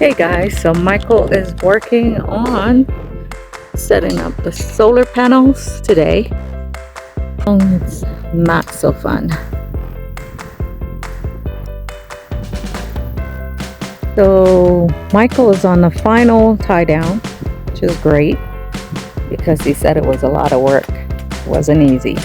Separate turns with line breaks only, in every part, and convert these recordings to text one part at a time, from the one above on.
Hey guys, so Michael is working on setting up the solar panels today. It's not so fun. So Michael is on the final tie down, which is great because he said it was a lot of work. It wasn't easy.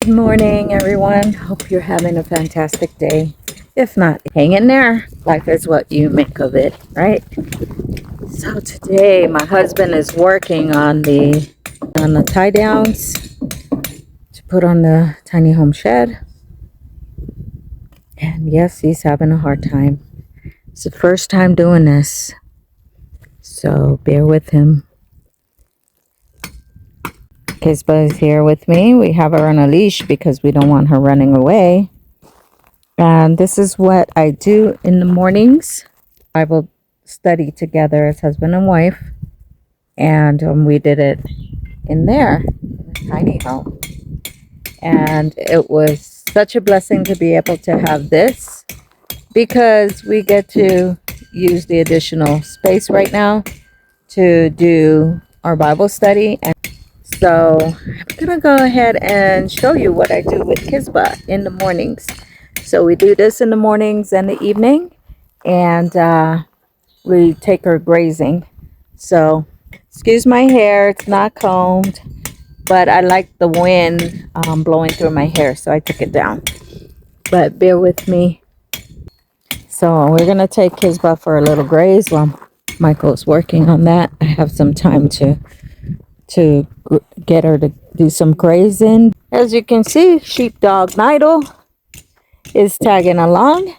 Good morning, everyone. Hope you're having a fantastic day. If not, hang in there. Life is what you make of it, right? So today, my husband is working on the tie downs to put on the tiny home shed. And yes, he's having a hard time. It's the first time doing this, so bear with him. Kisbah is here with me. We have her on a leash because we don't want her running away. And this is what I do in the mornings. Bible study together as husband and wife. And we did it in there, in a tiny home. And it was such a blessing to be able to have this because we get to use the additional space right now to do our Bible study. And so I'm gonna go ahead and show you what I do with Kisbah in the mornings. So we do this in the mornings and the evening, and we take her grazing. So excuse my hair, it's not combed, but I like the wind blowing through my hair, so I took it down. But bear with me. So we're gonna take Kisbah for a little graze while Michael's working on that. I have some time to get her to do some grazing. As you can see, sheepdog Nidal is tagging along.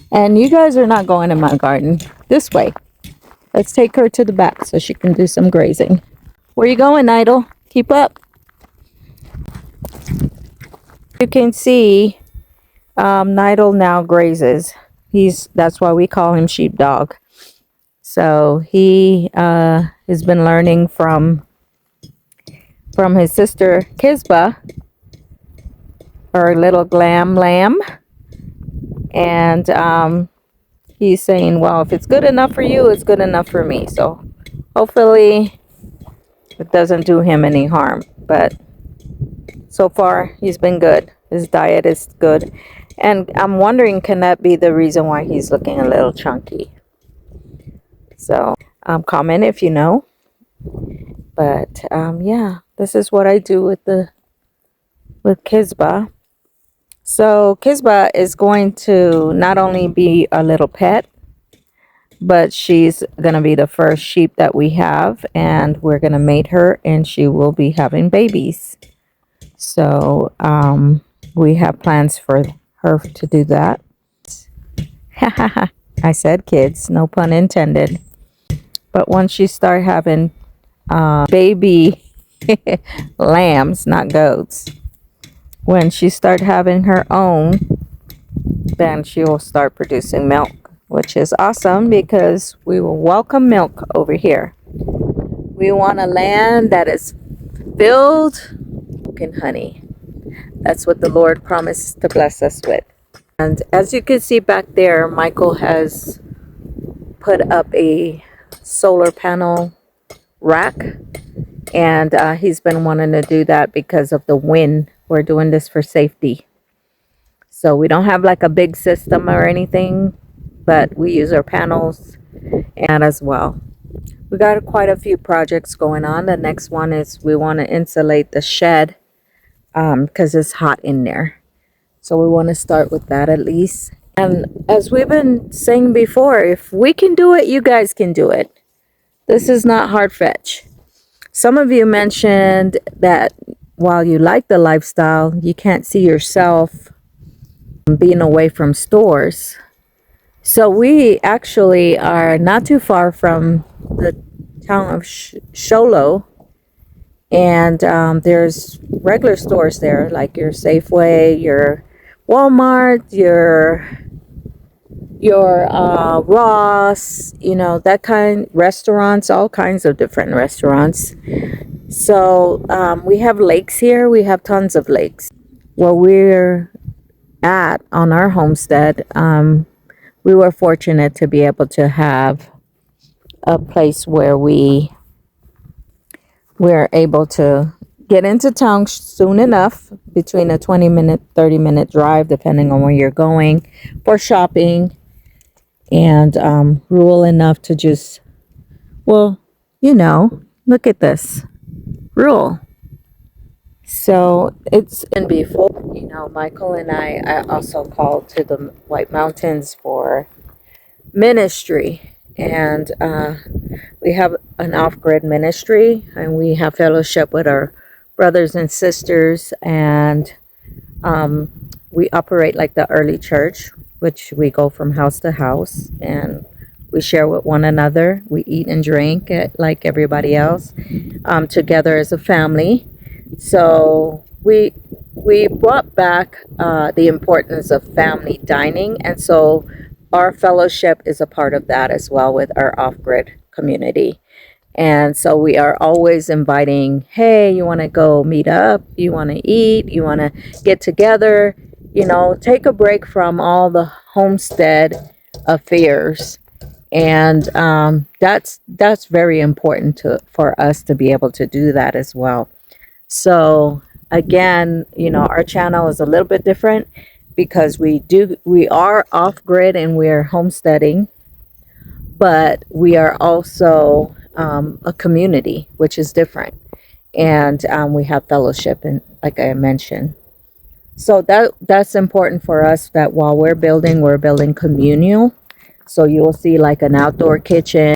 And you guys are not going in my garden. This way. Let's take her to the back so she can do some grazing. Where you going, Nidal? Keep up. You can see Nidal now grazes. That's why we call him sheepdog. So he has been learning from his sister Kisbah, our little Glam lamb. And he's saying, well, if it's good enough for you, it's good enough for me. So hopefully it doesn't do him any harm. But so far, he's been good. His diet is good. And I'm wondering, can that be the reason why he's looking a little chunky? So comment if you know. But yeah, this is what I do with Kisbah. So Kisbah is going to not only be a little pet, but she's going to be the first sheep that we have, and we're going to mate her, and she will be having babies. So we have plans for her to do that. I said kids, no pun intended. But once she start having baby lambs, not goats, when she start having her own, then she will start producing milk, which is awesome because we will welcome milk over here. We want a land that is filled with honey. That's what the Lord promised to bless us with. And as you can see back there, Michael has put up a solar panel rack, and he's been wanting to do that because of the wind. We're doing this for safety. So we don't have like a big system or anything, but we use our panels and as well. We got quite a few projects going on. The next one is we want to insulate the shed because it's hot in there. So we want to start with that at least. And as we've been saying before, if we can do it, you guys can do it. This is not hard fetch. Some of you mentioned that while you like the lifestyle, you can't see yourself being away from stores. So we actually are not too far from the town of Sholo. And there's regular stores there, like your Safeway, your Walmart, your your Ross, you know, that kind restaurants, all kinds of different restaurants. So we have lakes here. We have tons of lakes. Where we're at on our homestead, we were fortunate to be able to have a place where we're able to get into town soon enough, between a 20-minute, 30-minute drive, depending on where you're going, for shopping, and rural enough to just, well, you know, look at this, rural. So it's been before, you know, Michael and I also called to the White Mountains for ministry. And we have an off-grid ministry, and we have fellowship with our brothers and sisters, and we operate like the early church, which we go from house to house, and we share with one another. We eat and drink like everybody else, together as a family. So we brought back the importance of family dining, and so our fellowship is a part of that as well with our off-grid community. And so we are always inviting, hey, you want to go meet up? You want to eat? You want to get together? You know, take a break from all the homestead affairs. And that's very important for us to be able to do that as well. So again, you know, our channel is a little bit different because we are off grid and we're homesteading, but we are also a community, which is different. And we have fellowship, and like I mentioned. So that's important for us, that while we're building communal. So you will see like an outdoor kitchen.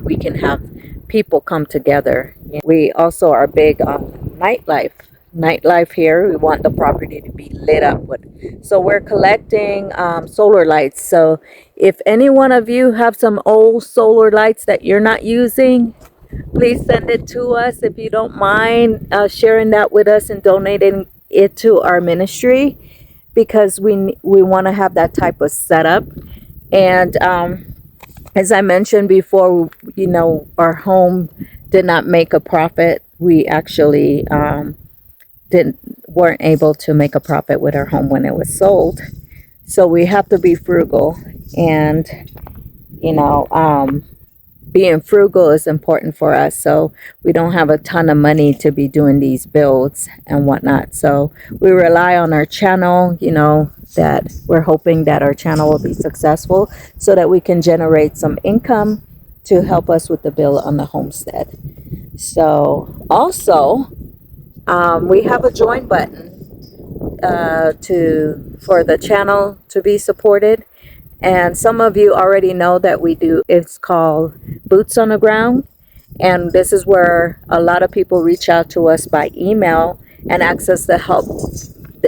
We can have people come together. We also are big on nightlife here. We want the property to be lit up with. So we're collecting solar lights. So if any one of you have some old solar lights that you're not using, please send it to us. If you don't mind sharing that with us and donating it to our ministry, because we want to have that type of setup. And as I mentioned before, you know, our home did not make a profit. We actually weren't able to make a profit with our home when it was sold. So we have to be frugal, and you know, being frugal is important for us. So we don't have a ton of money to be doing these builds and whatnot. So we rely on our channel, you know, that we're hoping that our channel will be successful so that we can generate some income to help us with the bill on the homestead. So also, we have a join button for the channel to be supported. And some of you already know that we do. It's called Boots on the Ground. And this is where a lot of people reach out to us by email and ask us to help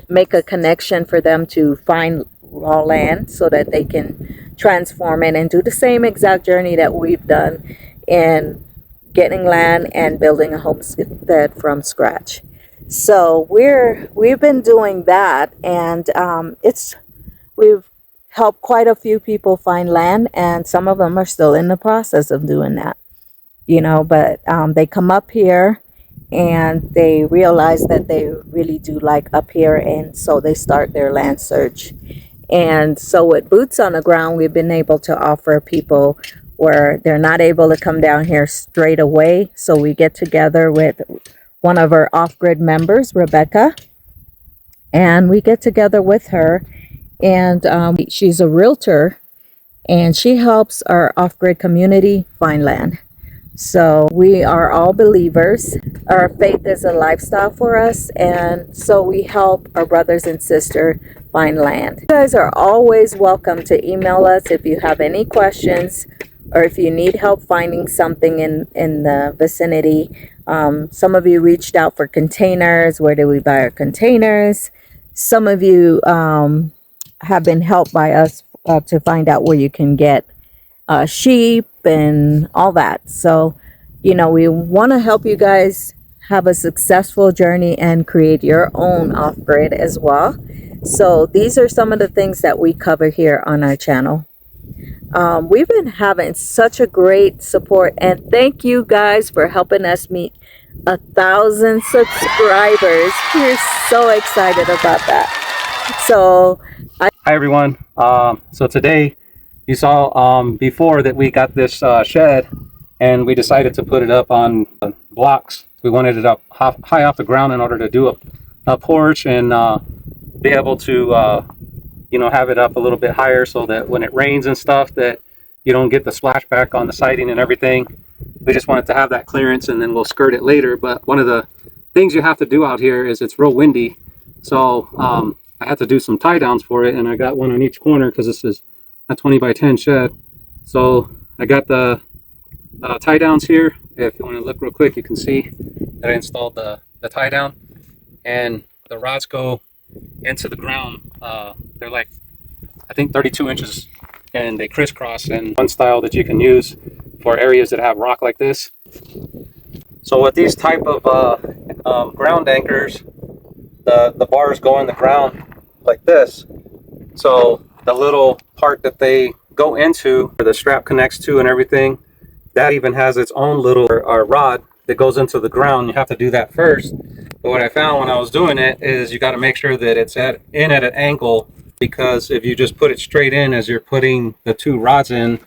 make a connection for them to find raw land so that they can transform it and do the same exact journey that we've done in getting land and building a homestead from scratch. So we've been doing that, and we've helped quite a few people find land, and some of them are still in the process of doing that, you know, but they come up here and they realize that they really do like up here, and so they start their land search. And so with Boots on the Ground, we've been able to offer people where they're not able to come down here straight away. So we get together with one of our off-grid members, Rebecca, and we get together with her, and she's a realtor, and she helps our off-grid community find land. So we are all believers. Our faith is a lifestyle for us, and so we help our brothers and sisters find land. You guys are always welcome to email us if you have any questions, or if you need help finding something in the vicinity. Some of you reached out for containers. Where do we buy our containers? Some of you have been helped by us to find out where you can get sheep and all that. So, you know, we want to help you guys have a successful journey and create your own off-grid as well. So these are some of the things that we cover here on our channel. We've been having such a great support, and thank you guys for helping us meet 1,000 subscribers. We're so excited about that. So
hi everyone. So today you saw before that we got this shed, and we decided to put it up on blocks. We wanted it up high off the ground in order to do a porch and be able to have it up a little bit higher so that when it rains and stuff that you don't get the splashback on the siding and everything. We just wanted to have that clearance, and then we'll skirt it later. But one of the things you have to do out here is it's real windy, so I had to do some tie downs for it, and I got one on each corner because this is a 20 by 10 shed. So I got the tie downs here. If you want to look real quick, you can see that I installed the tie down, and the rods go into the ground. They're like, I think 32 inches, and they crisscross, and one style that you can use for areas that have rock like this. So with these type of ground anchors, the bars go in the ground like this. So the little part that they go into, where the strap connects to and everything, that even has its own little rod that goes into the ground. You have to do that first. But what I found when I was doing it is you got to make sure that it's in at an angle, because if you just put it straight in as you're putting the two rods in,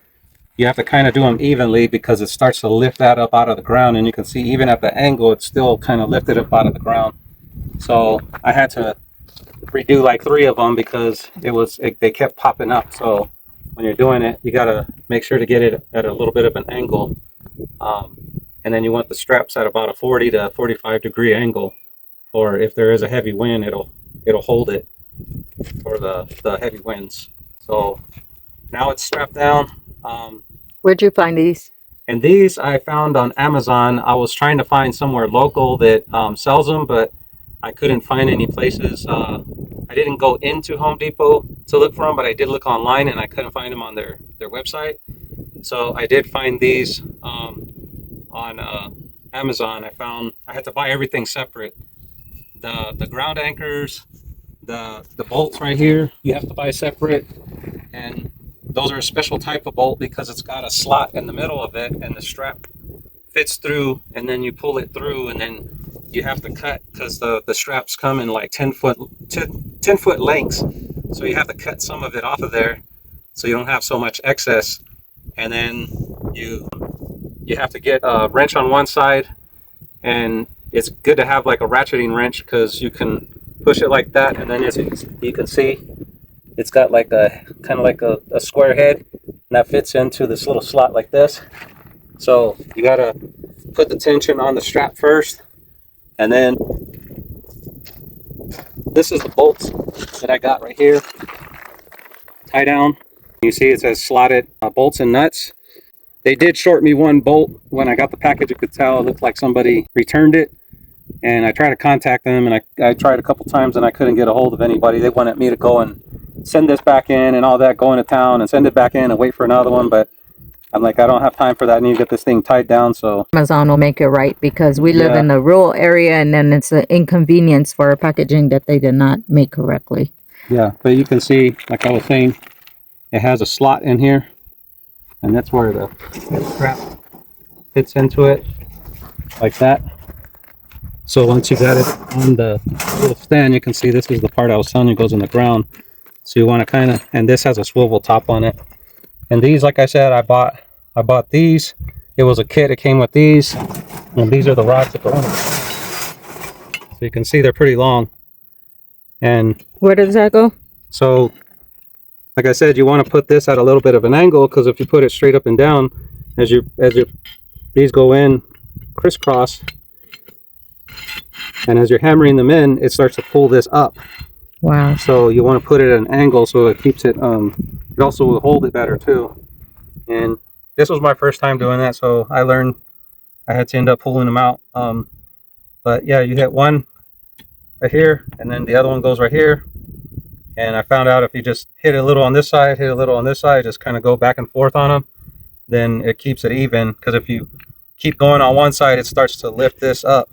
you have to kind of do them evenly, because it starts to lift that up out of the ground. And you can see even at the angle, it's still kind of lifted up out of the ground. So I had to redo like 3 of them because they kept popping up. So when you're doing it, you got to make sure to get it at a little bit of an angle. And then you want the straps at about a 40 to 45 degree angle, for if there is a heavy wind, it'll hold it for the heavy winds. So now it's strapped down.
where'd you find these?
And these I found on Amazon. I was trying to find somewhere local that sells them, but I couldn't find any places. I didn't go into Home Depot to look for them, but I did look online, and I couldn't find them on their website. So I did find these on Amazon. I had to buy everything separate. The ground anchors, the bolts right here, you have to buy separate, and those are a special type of bolt because it's got a slot in the middle of it, and the strap fits through, and then you pull it through, and then you have to cut, because the straps come in like 10 foot lengths, so you have to cut some of it off of there so you don't have so much excess. And then you have to get a wrench on one side, and it's good to have like a ratcheting wrench, because you can push it like that, and then as you can see, it's got like a kind of like a square head, and that fits into this little slot like this. So you gotta put the tension on the strap first, and then this is the bolts that I got right here, tie down. You see it says slotted bolts and nuts. They did short me one bolt when I got the package. You could tell it looked like somebody returned it, and I tried to contact them, and I tried a couple times, and I couldn't get a hold of anybody. They wanted me to go and send this back in and all that, go into town and send it back in and wait for another one, but I'm like, I don't have time for that. I need to get this thing tied down. So
Amazon will make it right, because we live in the rural area, and then it's an inconvenience for packaging that they did not make correctly.
Yeah, but you can see, like I was saying, it has a slot in here, and that's where the strap fits into it, like that. So once you got it on the little stand, you can see this is the part I was telling you goes in the ground. So you want to kind of, and this has a swivel top on it. And these, like I said, I bought these. It was a kit. It came with these, and these are the rods that go on it. So you can see they're pretty long. And
Where does that go?
so, like I said, you want to put this at a little bit of an angle, because if you put it straight up and down, as these go in crisscross, and as you're hammering them in, it starts to pull this up.
Wow.
So you want to put it at an angle so it keeps it, it also will hold it better too. And this was my first time doing that, so I learned I had to end up pulling them out. But yeah, you hit one right here, and then the other one goes right here. And I found out if you just hit a little on this side, hit a little on this side, just kind of go back and forth on them, then it keeps it even. Because if you keep going on one side, it starts to lift this up.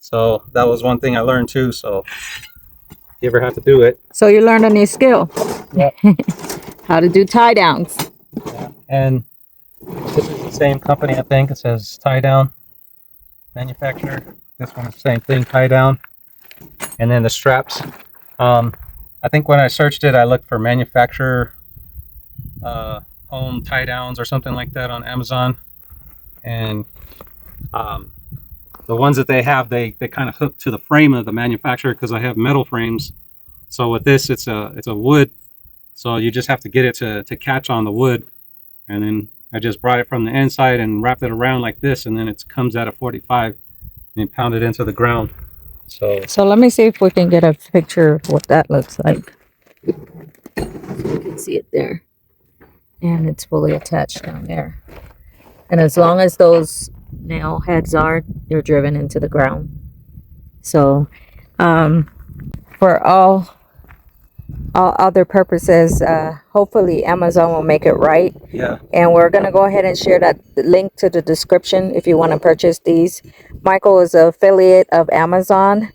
So that was one thing I learned too. So if you ever have to do it.
So you learned a new skill.
Yeah.
How to do tie downs.
And this is the same company, I think. It says tie down manufacturer. This one's the same thing, tie down. And then the straps. I think when I searched it, I looked for manufacturer home tie downs or something like that on Amazon. And the ones that they have, they kind of hook to the frame of the manufacturer, because I have metal frames. So with this, it's a wood. So you just have to get it to catch on the wood. And then I just brought it from the inside and wrapped it around like this, and then it comes out at 45 and pound it into the ground. So
let me see if we can get a picture of what that looks like. So you can see it there. And it's fully attached down there. And as long as those nail heads are, they're driven into the ground. So for all other purposes, hopefully Amazon will make it right.
yeah,
And we're going to go ahead and share that link to the description if you want to purchase these. Michael is an affiliate of Amazon.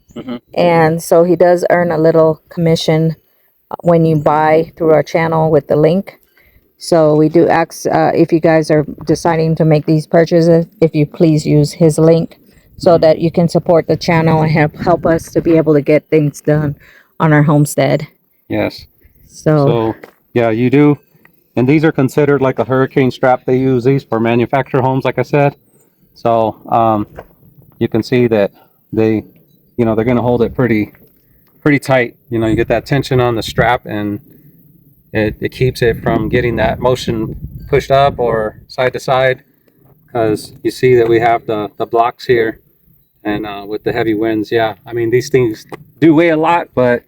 And so he does earn a little commission when you buy through our channel with the link. So we do ask if you guys are deciding to make these purchases, if you please use his link so that you can support the channel and help us to be able to get things done on our homestead.
yes.
So
Yeah, you do. And these are considered like a hurricane strap. They use these for manufactured homes, like I said. So you can see that they're going to hold it pretty tight. You get that tension on the strap, and it keeps it from getting that motion pushed up or side to side, because you see that we have the blocks here, and with the heavy winds, I mean, these things do weigh a lot, but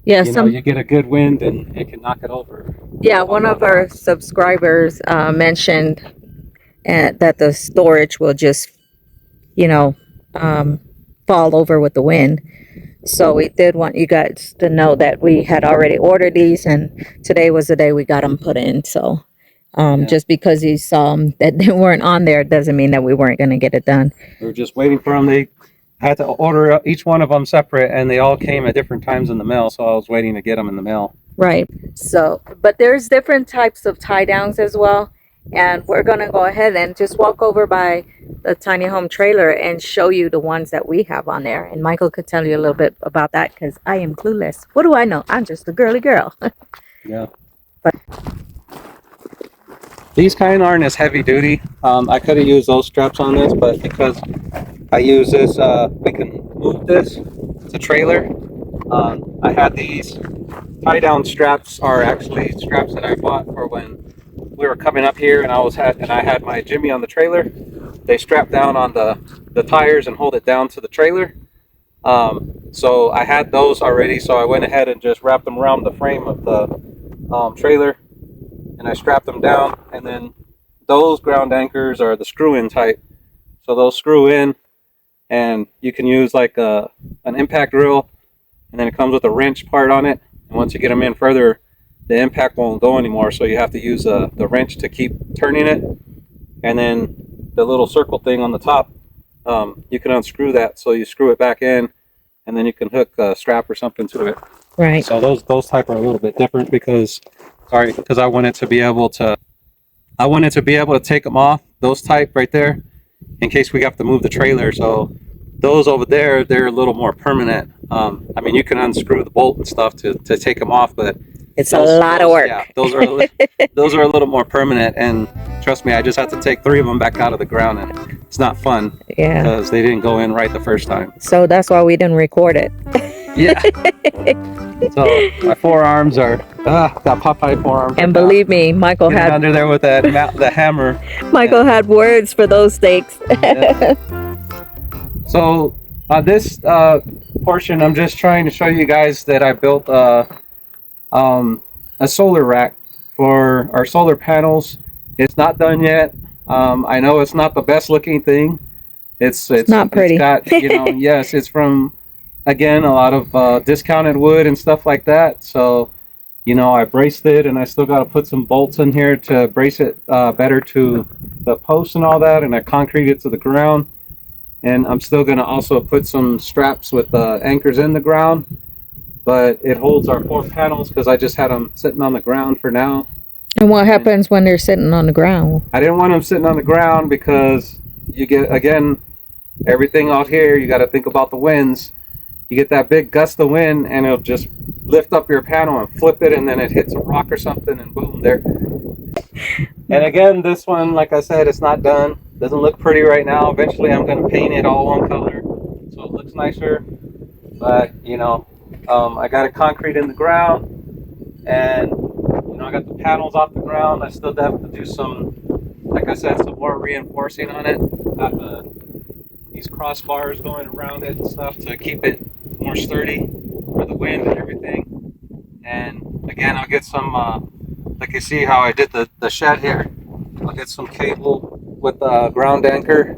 yeah,
you get a good wind and it can knock it over.
Yeah, one of our subscribers mentioned that the storage will just, fall over with the wind. So we did want you guys to know that we had already ordered these, and today was the day we got them put in. So just because you saw them that they weren't on there doesn't mean that we weren't going to get it done.
We were just waiting for them. They had to order each one of them separate, and they all came at different times in the mail, so I was waiting to get them in the mail.
Right. So, but there's different types of tie downs as well. And we're going to go ahead and just walk over by the tiny home trailer and show you the ones that we have on there. And Michael could tell you a little bit about that, because I am clueless. What do I know? I'm just a girly girl.
Yeah.
But
these kind aren't as heavy duty. I could have used those straps on this, but because I use this, we can move this. It's a trailer. I had these tie down straps, are actually straps that I bought for when we were coming up here, and I had my Jimmy on the trailer. They strap down on the tires and hold it down to the trailer. So I had those already, so I went ahead and just wrapped them around the frame of the trailer, and I strapped them down. And then those ground anchors are the screw-in type, so those screw in, and you can use like an impact drill, and then it comes with a wrench part on it, and once you get them in further, the impact won't go anymore, so you have to use the wrench to keep turning it. And then the little circle thing on the top, you can unscrew that, so you screw it back in, and then you can hook a strap or something to it.
right.
So those type are a little bit different, because I wanted to be able to take them off, those type right there, in case we have to move the trailer. So those over there, they're a little more permanent. I mean, you can unscrew the bolt and stuff to take them off, but
It's a lot of work.
Yeah, those are a little more permanent, and trust me, I just had to take 3 of them back out of the ground, and it's not fun.
Yeah.
Because they didn't go in right the first time.
So that's why we didn't record it.
Yeah. So my forearms are got Popeye forearms.
And believe me, Michael
Getting
had
under there with the hammer.
Michael had words for those steaks.
Yeah. So this portion, I'm just trying to show you guys that I built a solar rack for our solar panels. It's not done yet. I know it's not the best looking thing. It's
not pretty.
It's got, yes, it's from, again, a lot of discounted wood and stuff like that. So, I braced it, and I still got to put some bolts in here to brace it better to the posts and all that, and I concrete it to the ground. And I'm still going to also put some straps with anchors in the ground, but it holds our 4 panels because I just had them sitting on the ground for now.
And what happens when they're sitting on the ground?
I didn't want them sitting on the ground because you get, again, everything out here, you got to think about the winds. You get that big gust of wind and it'll just lift up your panel and flip it, and then it hits a rock or something and boom, there. And again, this one, like I said, it's not done. Doesn't look pretty right now. Eventually I'm going to paint it all one color so it looks nicer. But, you know, I got it concrete in the ground, and, you know, I got the panels off the ground. I still have to do some, like I said, some more reinforcing on it. Got these crossbars going around it and stuff to keep it more sturdy for the wind and everything. And again, I'll get some, like you see how I did the shed here. I'll get some cable with a ground anchor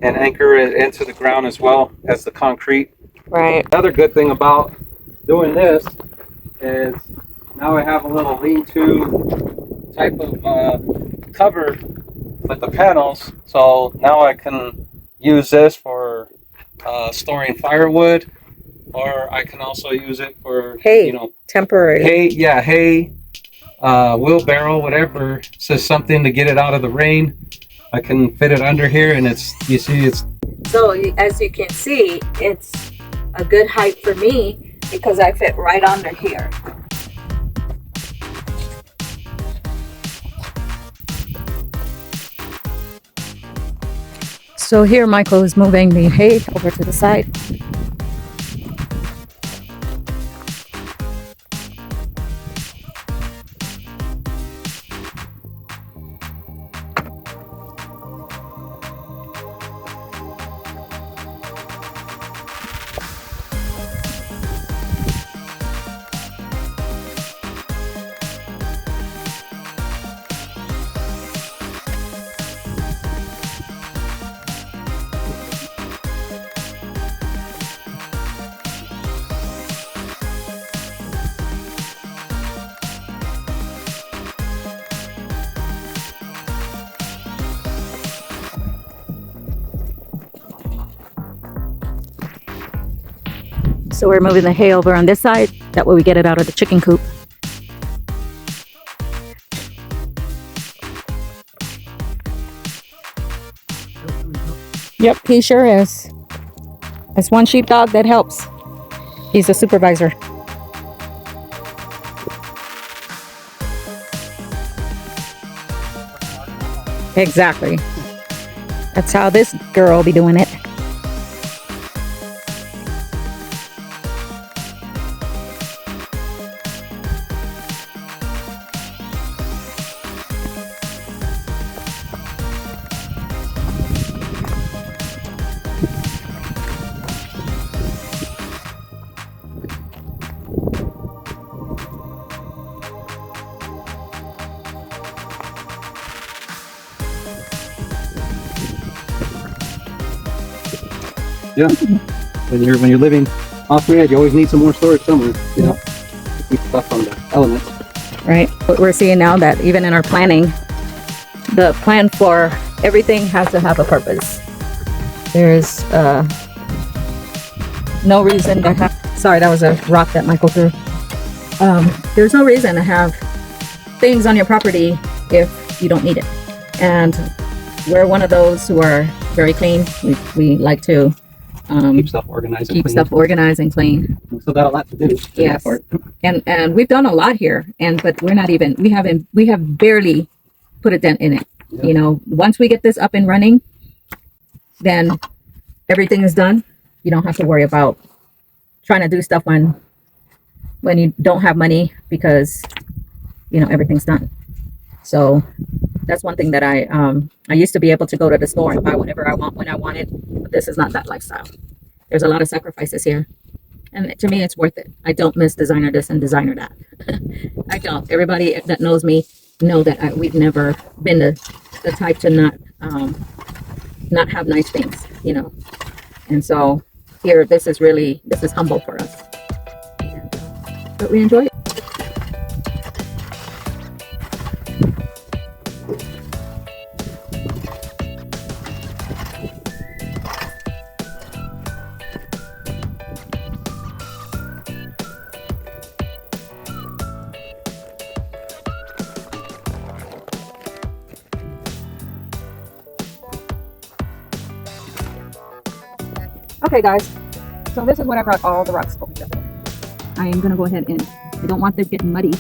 and anchor it into the ground as well as the concrete.
Right.
Another good thing about doing this is now I have a little lean-to type of cover with the panels. So now I can use this for storing firewood, or I can also use it for
Hay,
you know,
temporary.
hay, yeah, hay, wheelbarrow, whatever. Says something to get it out of the rain. I can fit it under here, and it's, you see, it's.
So as you can see, it's a good height for me because I fit right under here. So here Michael is moving the hay over to the side. So we're moving the hay over on this side. That way we get it out of the chicken coop. Yep, he sure is. That's one sheepdog that helps. He's a supervisor. Exactly. That's how this girl be doing it.
Yeah. When you're living off grid, you always need some more storage somewhere. You know, to keep stuff on the elements.
Right. What we're seeing now that even in our planning, the plan for everything has to have a purpose. There's no reason to have. Sorry, that was a rock that Michael threw. There's no reason to have things on your property if you don't need it. And we're one of those who are very clean. We like to
keep stuff organized.
Keep stuff organized and clean.
We still got a lot to do.
Yes, and we've done a lot here, but we're not even. We have barely put a dent in it. Yeah. You know, once we get this up and running, then everything is done. You don't have to worry about trying to do stuff when you don't have money because you know everything's done. So that's one thing that I used to be able to go to the store and buy whatever I want when I want it, but this is not that lifestyle. There's a lot of sacrifices here, and to me it's worth it. I don't miss designer this and designer that. I don't. Everybody that knows me know that we've never been the type to not have nice things, you know. And so here, this is humble for us, but we enjoy it. Okay, guys. So this is what I brought all the rocks over here. I am gonna go ahead and I don't want this getting muddy,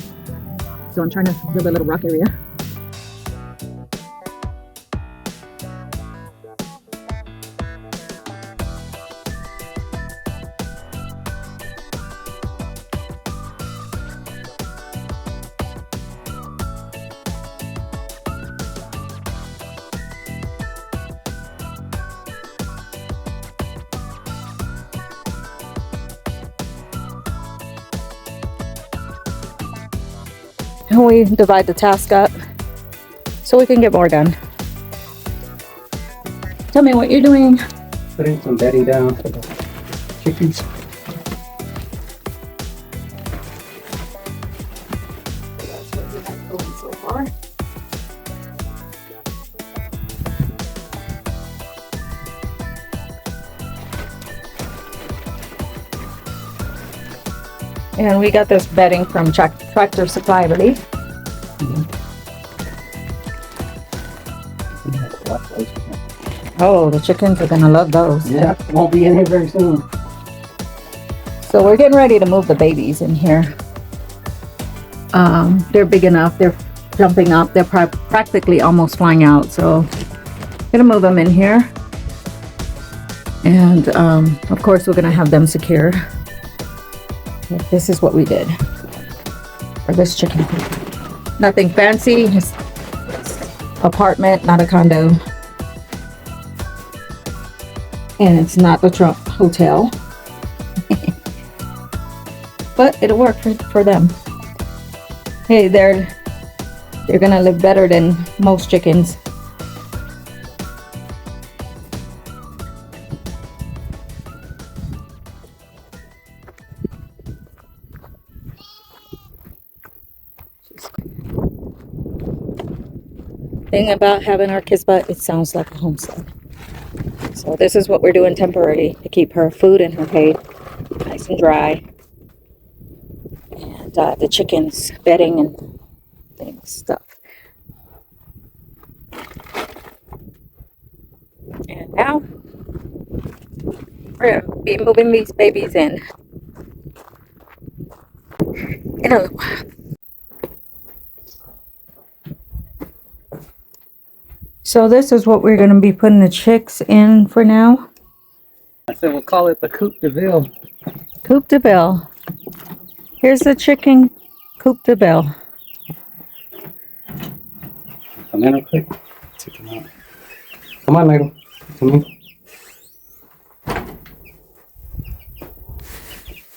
so I'm trying to build a little rock area. And we divide the task up so we can get more done. Tell me what you're doing.
Putting some bedding down for the chickens.
That's what we have going so far. And we got this bedding from Tractor Supply, I believe. Oh, the chickens are gonna love those.
Yeah, won't be in here very soon.
So we're getting ready to move the babies in here. They're big enough. They're jumping up. They're practically almost flying out. So gonna move them in here. And of course, we're gonna have them secure. This is what we did for this chicken coop. Nothing fancy. Just apartment, not a condo. And it's not the Trump hotel. But it'll work for them. Hey, they're gonna live better than most chickens. Thing about having our Kisbah, it sounds like a homestead. So this is what we're doing temporarily to keep her food and her hay nice and dry. And the chickens bedding and things, stuff. And now we're gonna be moving these babies in a little while. So this is what we're going to be putting the chicks in for now.
I said we'll call it the Coop de Ville.
Coop de Ville. Here's the chicken Coop de Ville.
Come in real quick. Take them out. Come on, Michael. Come in.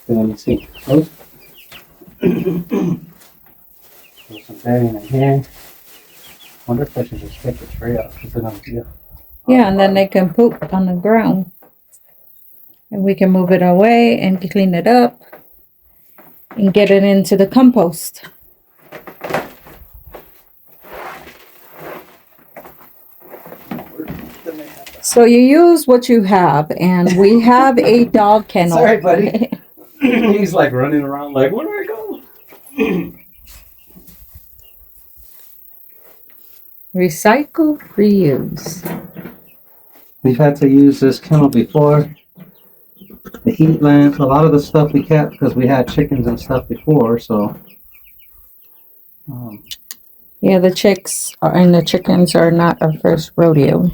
Let me see. Oh. Put some bedding in here. Wonder if I should just take the tray out. Is it on here?
Yeah, and then they can poop on the ground. And we can move it away and clean it up and get it into the compost. So you use what you have, and we have a dog kennel.
Sorry, buddy. He's like running around like, where do I go?
Recycle, reuse.
We've had to use this kennel before. The heat lamp, a lot of the stuff we kept because we had chickens and stuff before, so.
Yeah, the chicks and the chickens are not our first rodeo.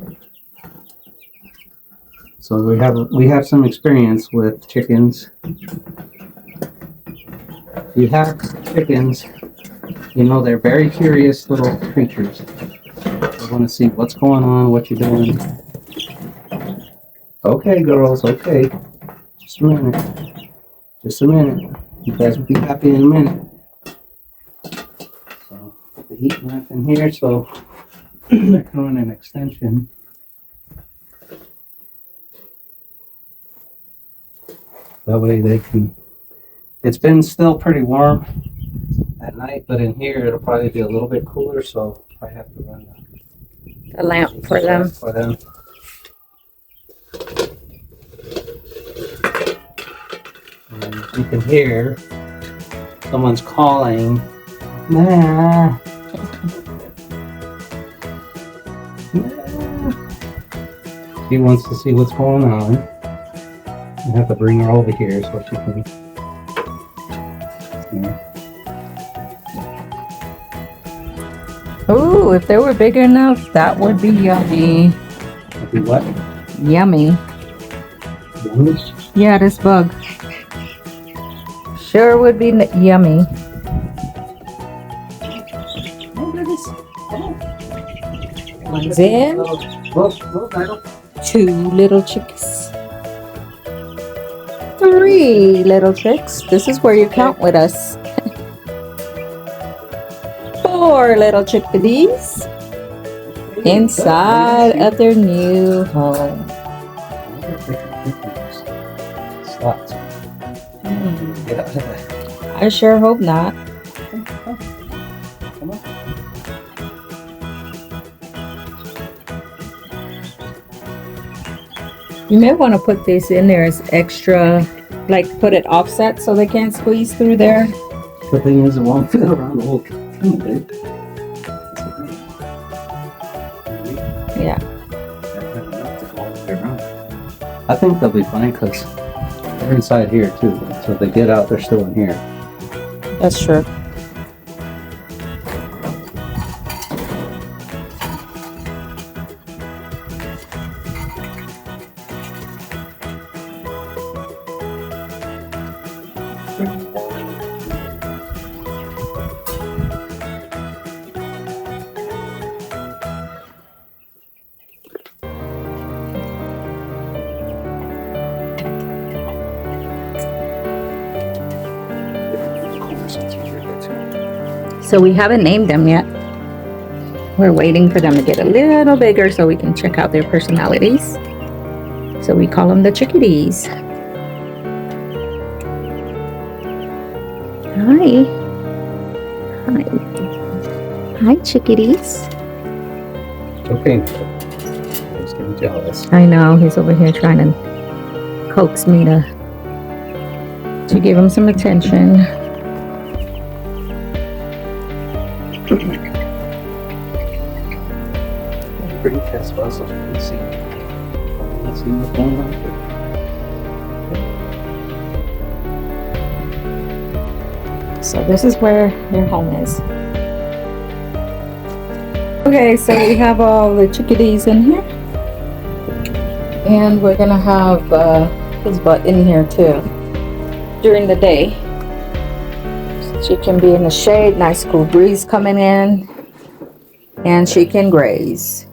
So we have some experience with chickens. If you have chickens, you know they're very curious little creatures. They want to see what's going on, what you're doing. Okay, girls, okay. Just a minute. Just a minute. You guys will be happy in a minute. So, put the heat lamp in here, so they're coming an extension. That way they can. It's been still pretty warm at night, but in here it'll probably be a little bit cooler, so I have to run
A lamp for them.
And you can hear someone's calling. Nah. Nah. She wants to see what's going on. I have to bring her over here so she can. Yeah.
Ooh, if they were big enough, that would be yummy.
That'd be what?
Yummy.
Worms?
Yeah, this bug. Sure would be yummy. One's in. Two little chicks. Three little chicks. This is where you count with us. Four little chickadees inside of their new home.
Slots. Get out of there.
I sure hope not.
Come on.
You may want to put this in there as extra, like put it offset so they can't squeeze through there.
The thing is, it won't fit around the whole thing, babe.
Yeah.
I think they'll be fine because they're inside here too. So if they get out, they're still in here.
That's true. So we haven't named them yet. We're waiting for them to get a little bigger so we can check out their personalities. So we call them the chickadees. Hi. Hi. Hi, chickadees.
Okay. He's getting jealous.
I know, he's over here trying to coax me to give him some attention.
Bring Kisbah so she can see. Let's see what's going on here.
So this is where their home is. Okay, so we have all the chickadees in here. And we're gonna have Kisbah in here too during the day. She can be in the shade, nice cool breeze coming in, and she can graze.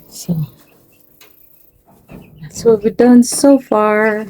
So that's what we've done so far.